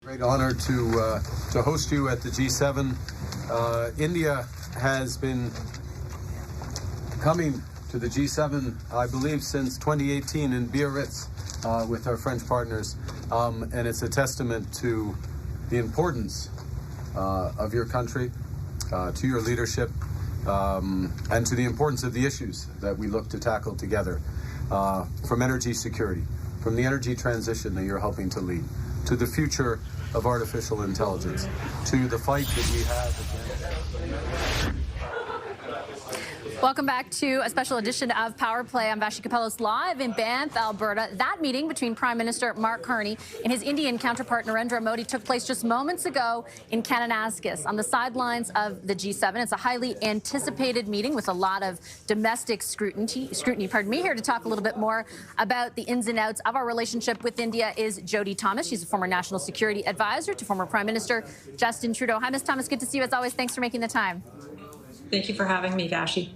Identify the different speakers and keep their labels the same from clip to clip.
Speaker 1: Great honor to host you at the G7. India has been coming to the G7, I believe, since 2018 in Biarritz with our French partners, and it's a testament to the importance of your country, to your leadership, and to the importance of the issues that we look to tackle together, from energy security, from the energy transition that you're helping to lead, to the future of artificial intelligence, to the fight that we have against.
Speaker 2: Welcome back to a special edition of Power Play. I'm Vashi Kapelos, live in Banff, Alberta. That meeting between Prime Minister Mark Carney and his Indian counterpart Narendra Modi took place just moments ago in Kananaskis on the sidelines of the G7. It's a highly anticipated meeting with a lot of domestic scrutiny. Here to talk a little bit more about the ins and outs of our relationship with India is Jody Thomas. She's a former national security advisor to former Prime Minister Justin Trudeau. Hi, Ms. Thomas. Good to see you as always. Thanks for making the time.
Speaker 3: Thank you for having me, Vashi.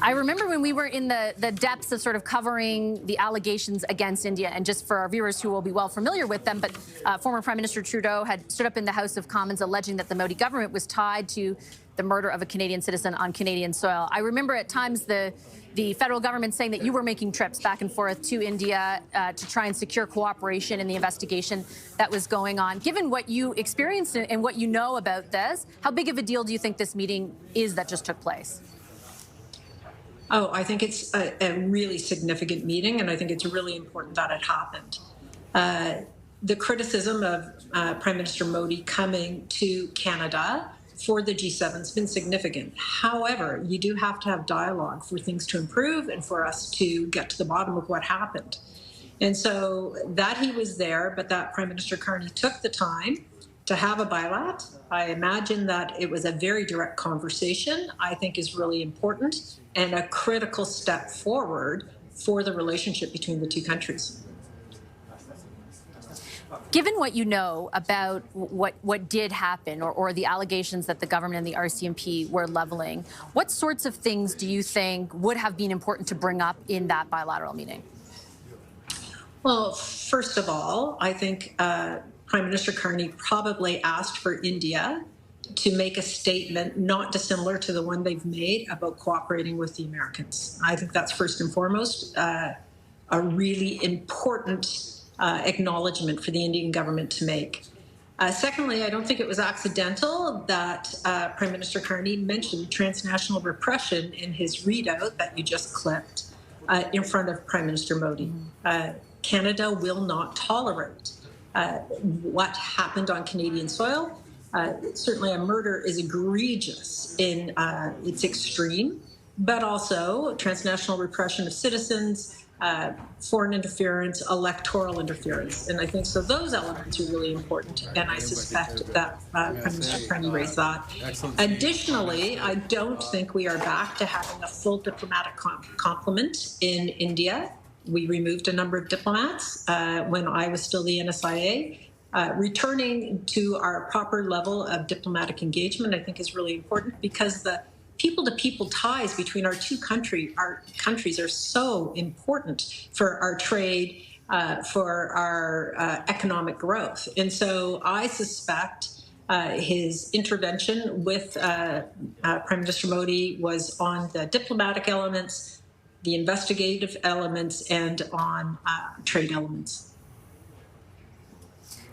Speaker 2: I remember when we were in the depths of sort of covering the allegations against India, and just for our viewers who will be well familiar with them, but former Prime Minister Trudeau had stood up in the House of Commons alleging that the Modi government was tied to the murder of a Canadian citizen on Canadian soil. I remember at times the federal government saying that you were making trips back and forth to India to try and secure cooperation in the investigation that was going on. Given what you experienced and what you know about this, how big of a deal do you think this meeting is that just took place?
Speaker 3: Oh, I think it's a really significant meeting, and I think it's really important that it happened. The criticism of Prime Minister Modi coming to Canada for the G7 has been significant. However, you do have to have dialogue for things to improve and for us to get to the bottom of what happened. And so that he was there, but that Prime Minister Carney took the time to have a bilat. I imagine that it was a very direct conversation, I think is really important and a critical step forward for the relationship between the two countries.
Speaker 2: Given what you know about what did happen or the allegations that the government and the RCMP were leveling, what sorts of things do you think would have been important to bring up in that bilateral meeting?
Speaker 3: Well, first of all, I think Prime Minister Carney probably asked for India to make a statement not dissimilar to the one they've made about cooperating with the Americans. I think that's first and foremost a really important acknowledgement for the Indian government to make. Secondly, I don't think it was accidental that Prime Minister Carney mentioned transnational repression in his readout that you just clipped in front of Prime Minister Modi. Canada will not tolerate what happened on Canadian soil. Certainly a murder is egregious in its extreme, but also transnational repression of citizens, foreign interference, electoral interference. And I think so those elements are really important, and I suspect that Prime Minister Carney raised that. Additionally, I don't think we are back to having a full diplomatic complement in India. We removed a number of diplomats when I was still the NSIA. Returning to our proper level of diplomatic engagement, I think, is really important because the people-to-people ties between our two countries are so important for our trade, for our economic growth. And so I suspect his intervention with Prime Minister Modi was on the diplomatic elements, the investigative elements, and on trade elements.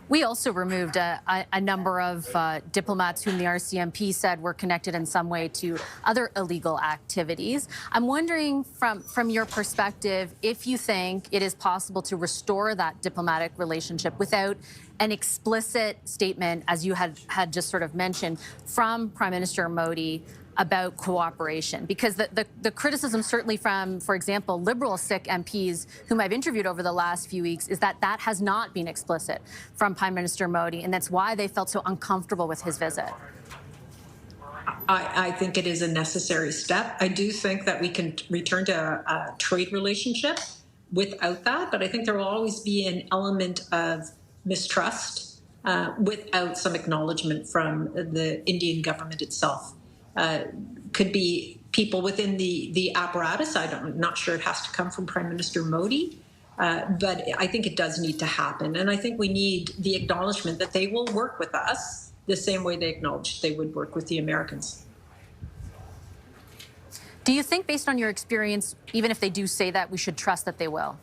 Speaker 2: We also removed a number of diplomats whom the RCMP said were connected in some way to other illegal activities. I'm wondering, from your perspective, if you think it is possible to restore that diplomatic relationship without an explicit statement, as you had just sort of mentioned, from Prime Minister Modi about cooperation, because the criticism certainly from, for example, Liberal Sikh MPs whom I've interviewed over the last few weeks is that that has not been explicit from Prime Minister Modi, and that's why they felt so uncomfortable with his visit.
Speaker 3: I think it is a necessary step. I do think that we can return to a trade relationship without that, but I think there will always be an element of mistrust without some acknowledgement from the Indian government itself. Could be people within the apparatus. I'm not sure it has to come from Prime Minister Modi, But I think it does need to happen. And I think we need the acknowledgement that they will work with us the same way they acknowledged they would work with the Americans.
Speaker 2: Do you think, based on your experience, even if they do say that, we should trust that they will?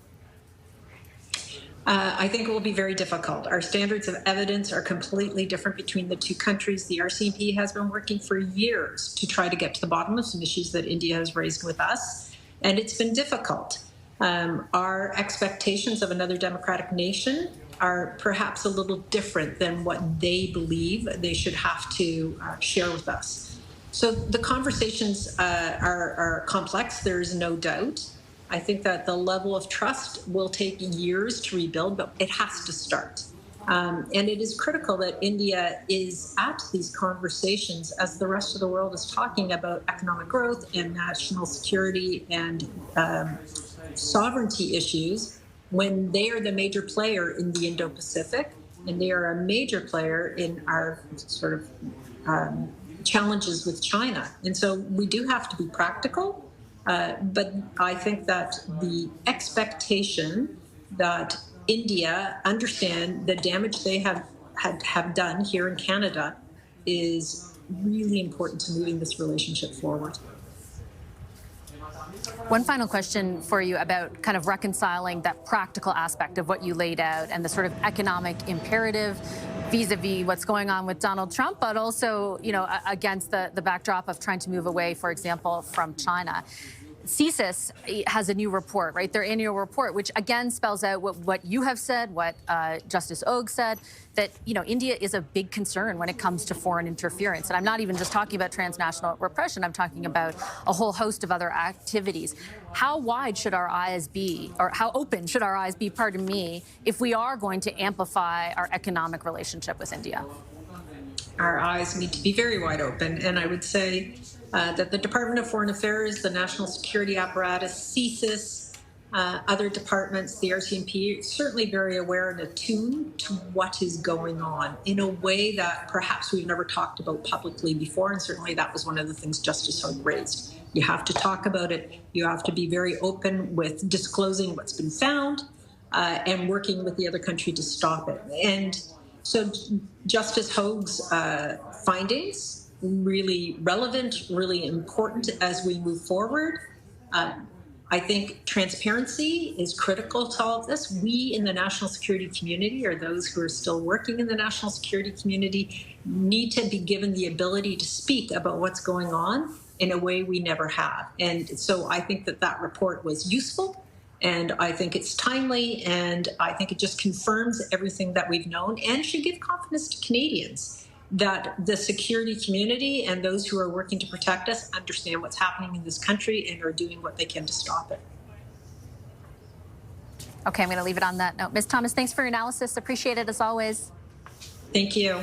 Speaker 3: I think it will be very difficult. Our standards of evidence are completely different between the two countries. The RCMP has been working for years to try to get to the bottom of some issues that India has raised with us, and it's been difficult. Our expectations of another democratic nation are perhaps a little different than what they believe they should have to share with us. So the conversations are complex, there is no doubt. I think that the level of trust will take years to rebuild, but it has to start. And it is critical that India is at these conversations as the rest of the world is talking about economic growth and national security and sovereignty issues, when they are the major player in the Indo-Pacific, and they are a major player in our sort of challenges with China. And so we do have to be practical. But I think that the expectation that India understand the damage they have done here in Canada is really important to moving this relationship forward.
Speaker 2: One final question for you about kind of reconciling that practical aspect of what you laid out and the sort of economic imperative vis-a-vis what's going on with Donald Trump, but also, you know, against the backdrop of trying to move away, for example, from China. CSIS has a new report, right? Their annual report, which again spells out what you have said, what Justice Ogue said, that, you know, India is a big concern when it comes to foreign interference. And I'm not even just talking about transnational repression. I'm talking about a whole host of other activities. How wide should our eyes be, or how open should our eyes be, pardon me, if we are going to amplify our economic relationship with India?
Speaker 3: Our eyes need to be very wide open. And I would say that the Department of Foreign Affairs, the National Security Apparatus, CSIS, other departments, the RCMP, certainly very aware and attuned to what is going on in a way that perhaps we've never talked about publicly before. And certainly that was one of the things Justice Ogue raised. You have to talk about it. You have to be very open with disclosing what's been found and working with the other country to stop it. And so Justice Ogue's findings, really relevant, really important as we move forward. I think transparency is critical to all of this. We in the national security community, or those who are still working in the national security community, need to be given the ability to speak about what's going on in a way we never have. And so I think that that report was useful, and I think it's timely, and I think it just confirms everything that we've known and should give confidence to Canadians that the security community and those who are working to protect us understand what's happening in this country and are doing what they can to stop it.
Speaker 2: Okay, I'm going to leave it on that note. Ms. Thomas, thanks for your analysis. Appreciate it as always.
Speaker 3: Thank you.